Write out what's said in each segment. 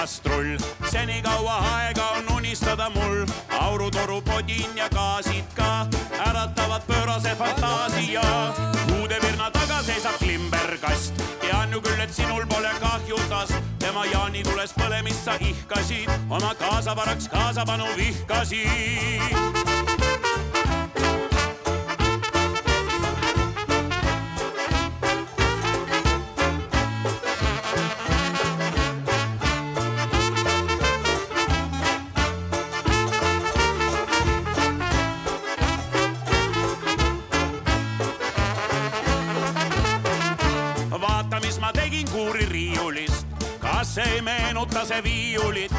kastrull. Senikaua aega on unistada mul, aurutoru podin ja gaasid ka äratavad pöörase fantaasia. Uudevirna taga seisab klimberkast, tean ju küll, et sinul pole kahju tast. Tema Jaani tules põlemist sa ihkasid, oma kaasavaraks kaasapanu vihkasid. Vaata, mis ma tegin kuuri riiulist, kas ei meenuta see viiulit?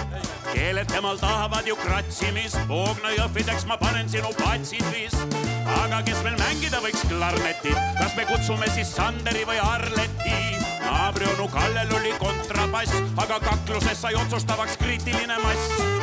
Keeled temal tahavad ju kratsimist, Voogna jõhvideks ma panen sinu patsid vist. Aga kes veel mängida võiks klarnetit, kas me kutsume siis Sanderi või Arleti? Naabri onu Kallel oli kontrabass, aga kakluses sai otsustavaks kriitiline mass.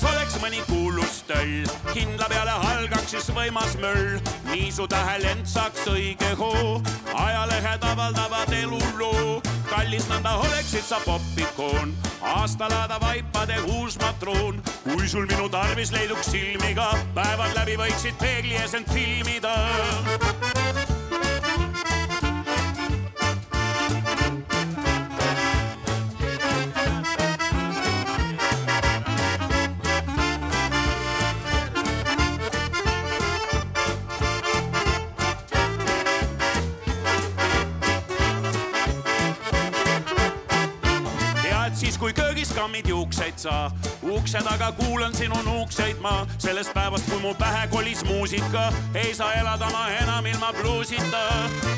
Oleks mõni kuulus töll, kindla peale algaks siis võimas möll. Niisu tähe lentsaks õige hoo, ajalehed avaldavad eluloo. Kallis nõnda oleksid sa popikoon, aastalaada vaipade uus matroon. Kui sul minu tarvis leiduks silmiga, päevad läbi võiksid peegli ees end filmida. Siis kui köögis kammid juukseid sa, ukse taga kuulan sinu nuukseid ma. Sellest päevast, kui mu pähe kolis muusika, ei saa elada ma enam ilma bluusita.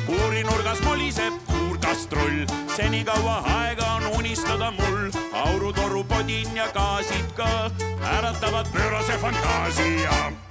Kuurinurgas moliseb kuurkastrull, senikaua aega on unistada mul. Aurutoru podin ja gaasid ka äratavad pöörase fantaasia.